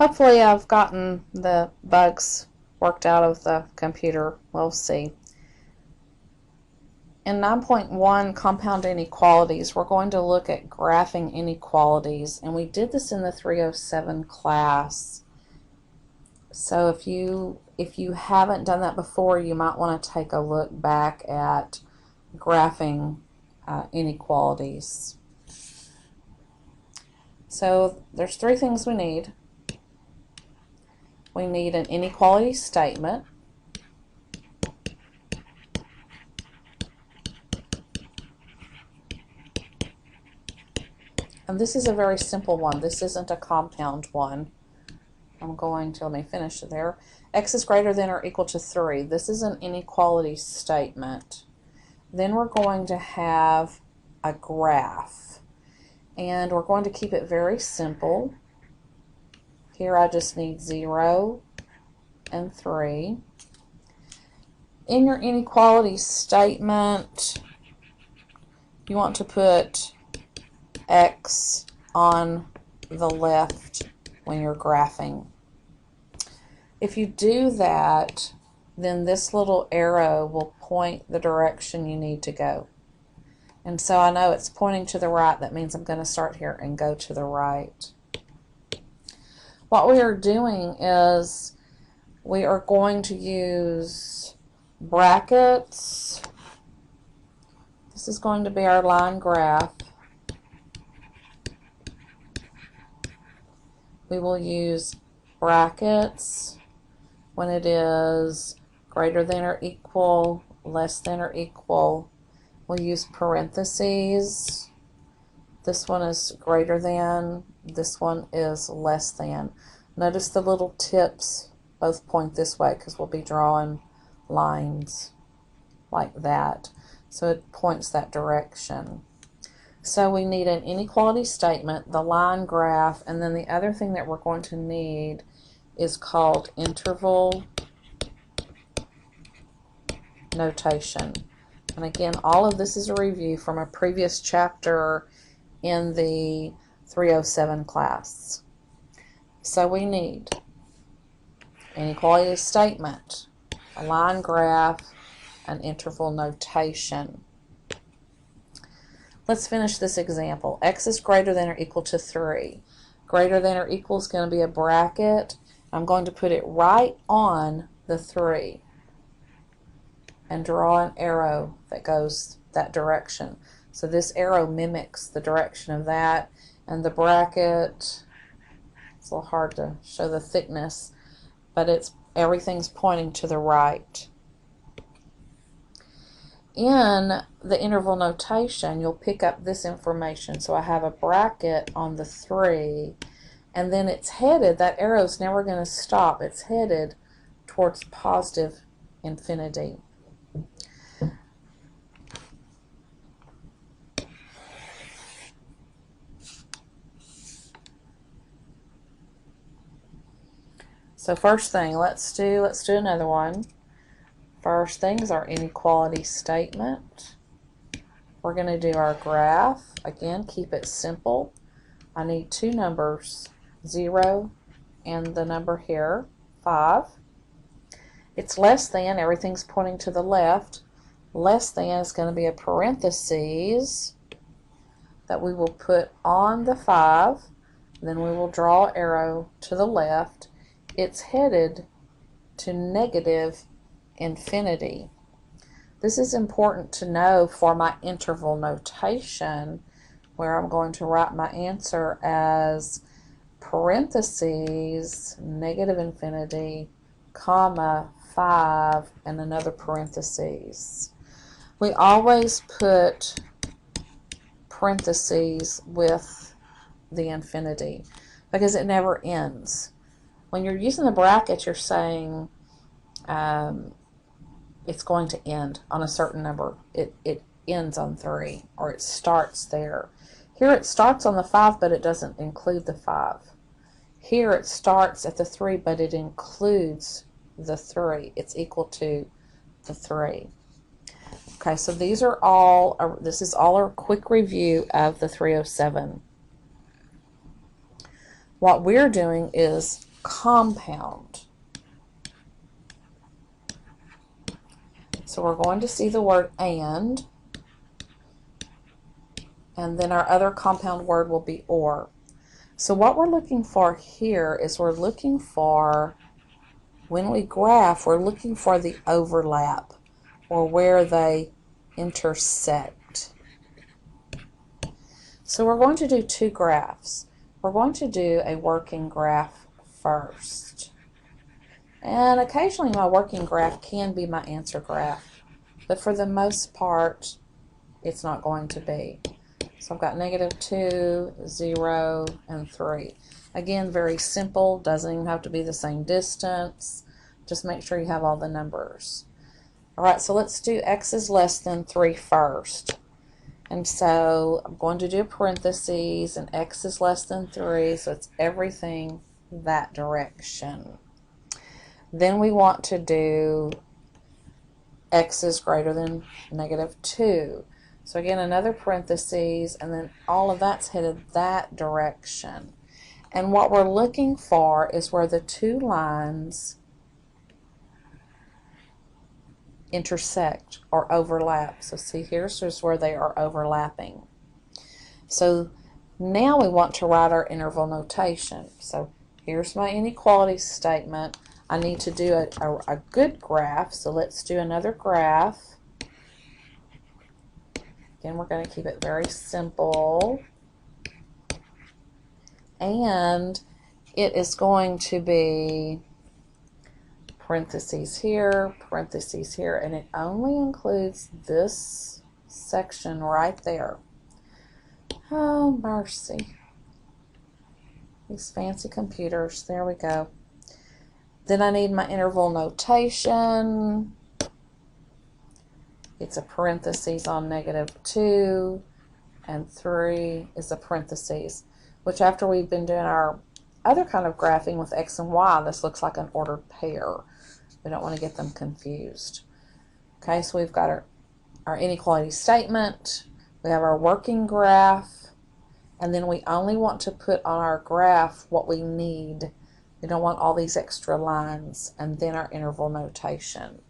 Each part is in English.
Hopefully I've gotten the bugs worked out of the computer. We'll see. In 9.1 Compound Inequalities, we're going to look at graphing inequalities, and we did this in the 307 class. So if you haven't done that before, you might want to take a look back at graphing inequalities. So there's three things we need. We need an inequality statement. And this is a very simple one. This isn't a compound one. Let me finish it there. X is greater than or equal to 3. This is an inequality statement. Then we're going to have a graph. And we're going to keep it very simple. Here I just need 0 and 3. In your inequality statement, you want to put X on the left when you're graphing. If you do that, then this little arrow will point the direction you need to go. And so I know it's pointing to the right. That means I'm going to start here and go to the right. What we are doing is we are going to use brackets. This is going to be our line graph. We will use brackets when it is greater than or equal, less than or equal. We'll use parentheses. This one is greater than, this one is less than. Notice the little tips both point this way because we'll be drawing lines like that. So it points that direction. So we need an inequality statement, the line graph, and then the other thing that we're going to need is called interval notation. And again, all of this is a review from a previous chapter in the 307 class. So we need inequality statement, a line graph, an interval notation. Let's finish this example. X is greater than or equal to 3. Greater than or equal is going to be a bracket. I'm going to put it right on the 3 and draw an arrow that goes that direction. So this arrow mimics the direction of that, and the bracket, it's a little hard to show the thickness, but everything's pointing to the right. In the interval notation, you'll pick up this information. So I have a bracket on the 3, and then it's headed, that arrow's never going to stop. It's headed towards positive infinity. So first thing, let's do another one. First thing is our inequality statement. We're going to do our graph. Again, keep it simple. I need two numbers, 0 and the number here, 5. It's less than, everything's pointing to the left. Less than is going to be a parentheses that we will put on the 5. Then we will draw an arrow to the left. It's headed to negative infinity. This is important to know for my interval notation, where I'm going to write my answer as parentheses, negative infinity, comma, 5, and another parentheses. We always put parentheses with the infinity because it never ends. When you're using the brackets, you're saying it's going to end on a certain number. It ends on 3, or it starts there. Here it starts on the 5, but it doesn't include the 5. Here it starts at the 3, but it includes the 3. It's equal to the 3. Okay, so these are all, this is all a quick review of the 307. What we're doing is compound. So we're going to see the word and then our other compound word will be or. So what we're looking for here is we're looking for, when we graph, we're looking for the overlap or where they intersect. So we're going to do two graphs. We're going to do a working graph first. And occasionally my working graph can be my answer graph, but for the most part, it's not going to be. So I've got -2, 0, and 3. Again, very simple, doesn't even have to be the same distance. Just make sure you have all the numbers. All right, so let's do x is less than 3 first. And so I'm going to do parentheses, and x is less than 3, so it's everything that direction. Then we want to do x is greater than -2. So again, another parentheses, and then all of that's headed that direction. And what we're looking for is where the two lines intersect or overlap. So see, here's just where they are overlapping. So now we want to write our interval notation. So here's my inequality statement. I need to do a good graph, so let's do another graph. Again, we're going to keep it very simple. And it is going to be parentheses here, and it only includes this section right there. Oh, mercy. These fancy computers. There we go. Then I need my interval notation. It's a parentheses on -2, and 3 is a parentheses, which after we've been doing our other kind of graphing with x and y, this looks like an ordered pair. We don't want to get them confused. Okay, so we've got our inequality statement, we have our working graph, and then we only want to put on our graph what we need. We don't want all these extra lines, and then our interval notation.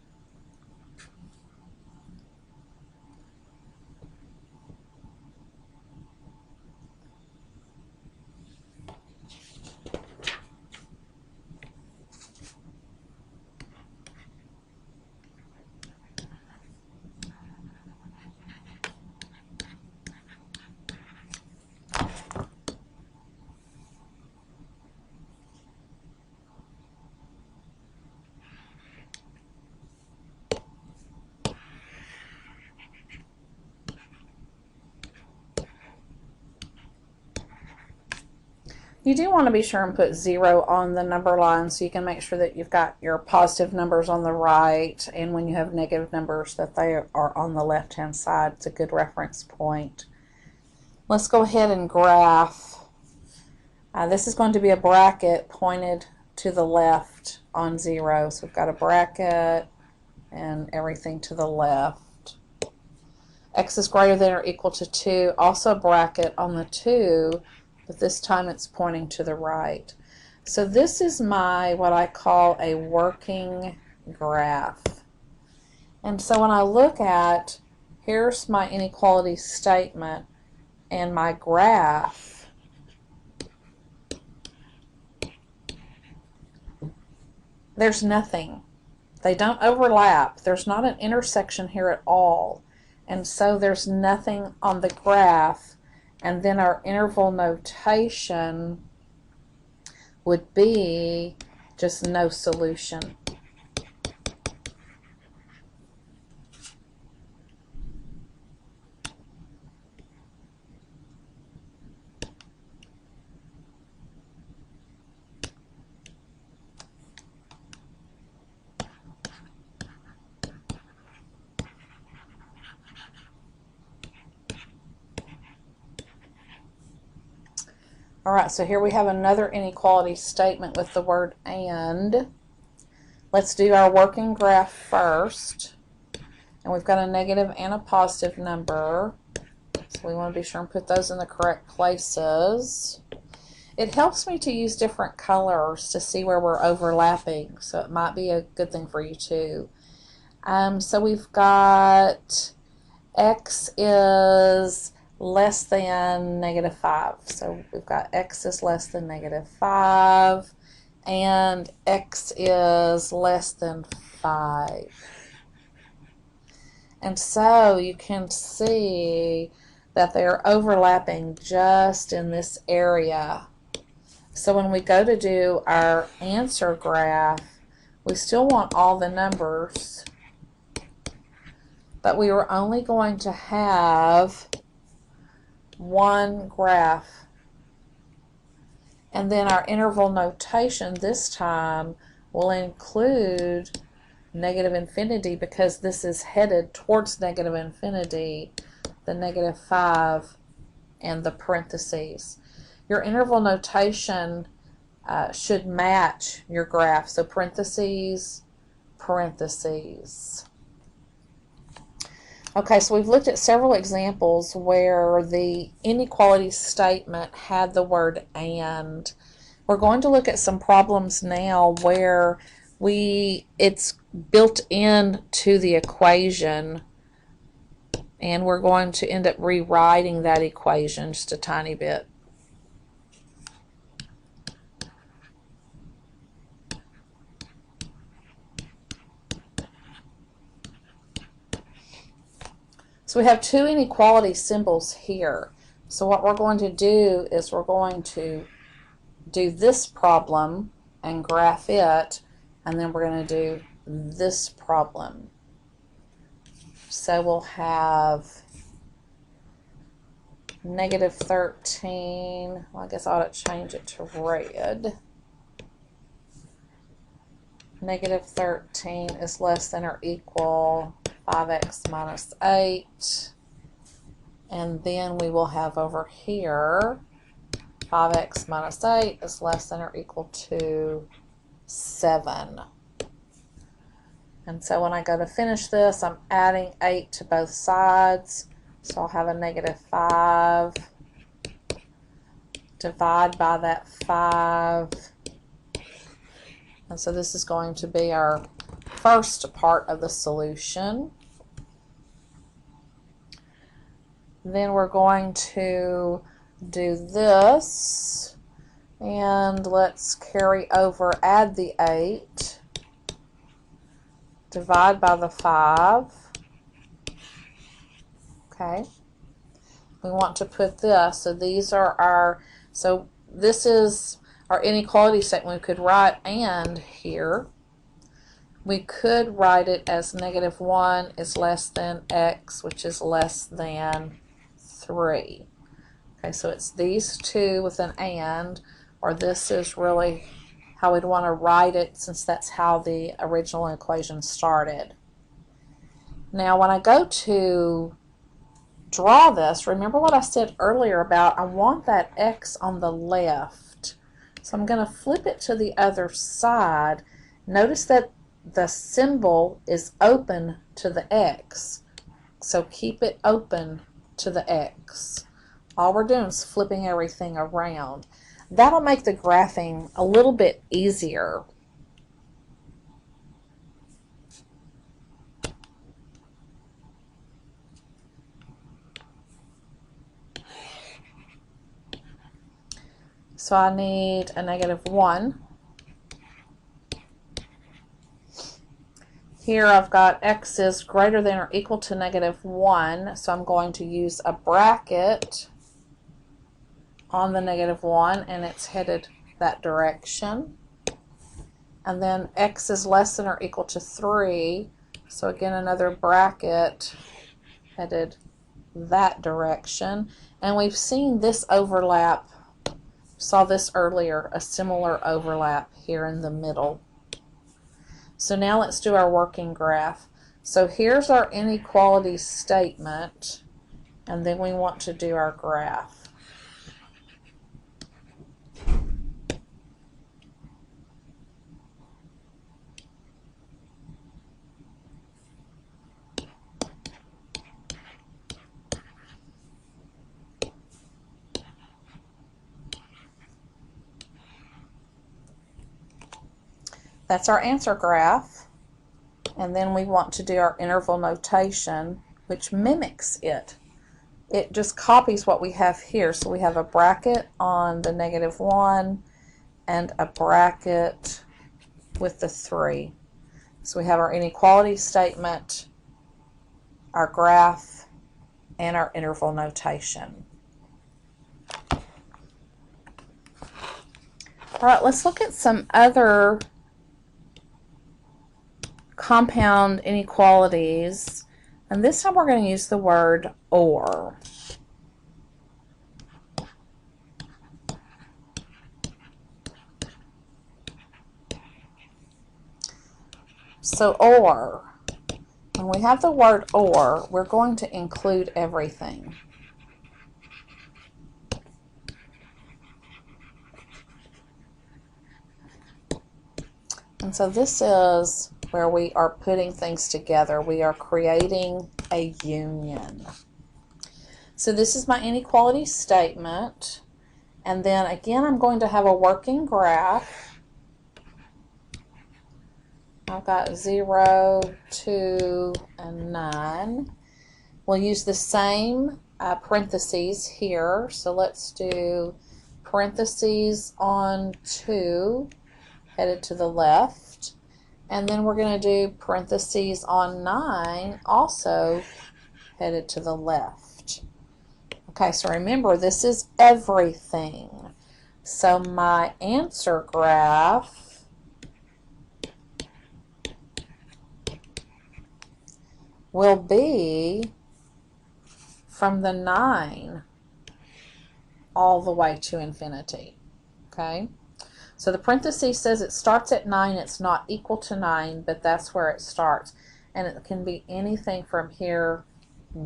You do want to be sure and put 0 on the number line so you can make sure that you've got your positive numbers on the right, and when you have negative numbers that they are on the left hand side. It's a good reference point. Let's go ahead and graph. This is going to be a bracket pointed to the left on 0. So we've got a bracket and everything to the left. X is greater than or equal to 2, also a bracket on the 2, but this time it's pointing to the right. So this is my, what I call a working graph. And so when I look at, here's my inequality statement and my graph, there's nothing. They don't overlap. There's not an intersection here at all. And so there's nothing on the graph. And then our interval notation would be just no solution. All right, so here we have another inequality statement with the word and. Let's do our working graph first. And we've got a negative and a positive number. So we want to be sure and put those in the correct places. it helps me to use different colors to see where we're overlapping, so it might be a good thing for you too. So we've got x is less than -5. So we've got x is less than -5 and x is less than 5. And so you can see that they're overlapping just in this area. So when we go to do our answer graph, we still want all the numbers, but we were only going to have one graph. And then our interval notation this time will include negative infinity, because this is headed towards negative infinity, the -5 and the parentheses. Your interval notation should match your graph. So parentheses, parentheses. Okay, so we've looked at several examples where the inequality statement had the word and. We're going to look at some problems now where it's built into the equation, and we're going to end up rewriting that equation just a tiny bit. So we have two inequality symbols here. So what we're going to do is we're going to do this problem and graph it, and then we're going to do this problem. So we'll have -13, well, I guess I ought to change it to red. -13 is less than or equal 5x minus 8. And then we will have over here 5x minus 8 is less than or equal to 7. And so when I go to finish this, I'm adding 8 to both sides. So I'll have a -5. Divide by that 5. And so this is going to be our first part of the solution. Then we're going to do this, and let's carry over, add the 8, divide by the 5. Okay, we want to put this, so these are our, so this is our inequality statement. We could write and here. We could write it as -1 is less than x, which is less than 3. Okay, so it's these two with an and, or this is really how we'd want to write it, since that's how the original equation started. Now when I go to draw this, remember what I said earlier about I want that x on the left. So I'm going to flip it to the other side. Notice that the symbol is open to the x, so keep it open to the x. All we're doing is flipping everything around. That'll make the graphing a little bit easier. So I need a -1. Here I've got x is greater than or equal to -1, so I'm going to use a bracket on the -1, and it's headed that direction. And then x is less than or equal to 3, so again another bracket headed that direction. And we've seen this overlap, saw this earlier, a similar overlap here in the middle. So now let's do our working graph. So here's our inequality statement, and then we want to do our graph. That's our answer graph. And then we want to do our interval notation, which mimics it. It just copies what we have here. So we have a bracket on the -1 and a bracket with the 3. So we have our inequality statement, our graph, and our interval notation. All right, let's look at some other compound inequalities. And this time we're going to use the word or. So or, when we have the word or, we're going to include everything. And so this is where we are putting things together. We are creating a union. So this is my inequality statement. And then again, I'm going to have a working graph. I've got 0, 2, and 9. We'll use the same parentheses here. So let's do parentheses on 2, headed to the left. And then we're going to do parentheses on 9, also headed to the left. Okay, so remember, this is everything. So my answer graph will be from the 9 all the way to infinity. Okay? So the parenthesis says it starts at 9. It's not equal to 9, but that's where it starts. And it can be anything from here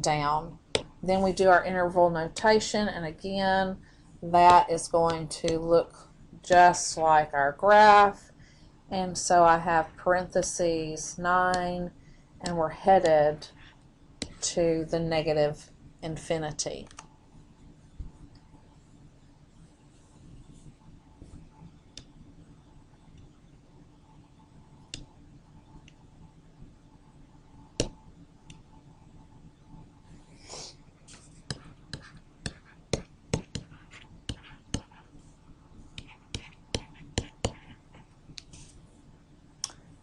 down. Then we do our interval notation, and again, that is going to look just like our graph. And so I have parentheses 9, and we're headed to the negative infinity.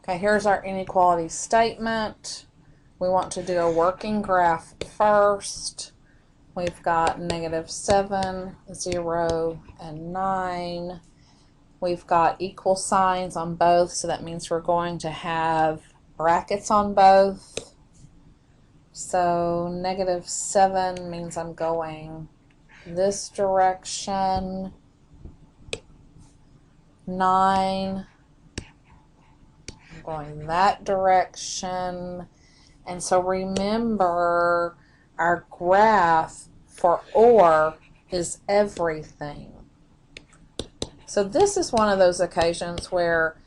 Okay, here's our inequality statement. We want to do a working graph first. We've got -7, 0, and 9. We've got equal signs on both, so that means we're going to have brackets on both. So -7 means I'm going this direction. 9, I'm going that direction. And so remember, our graph for or is everything. So this is one of those occasions where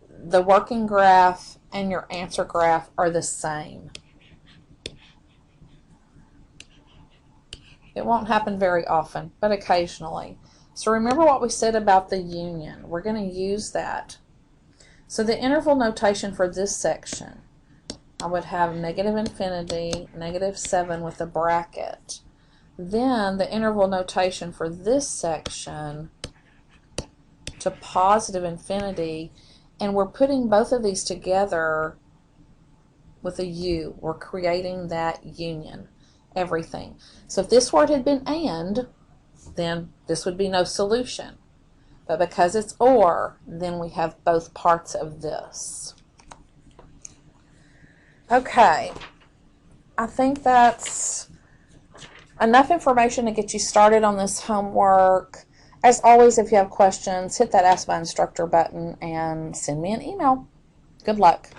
the working graph and your answer graph are the same. It won't happen very often, but occasionally. So remember what we said about the union. We're going to use that. So the interval notation for this section, I would have negative infinity, -7 with a bracket. Then the interval notation for this section to positive infinity, and we're putting both of these together with a U. We're creating that union, everything. So if this word had been and, then this would be no solution. But because it's or, then we have both parts of this. Okay, I think that's enough information to get you started on this homework. As always, if you have questions, hit that Ask My Instructor button and send me an email. Good luck.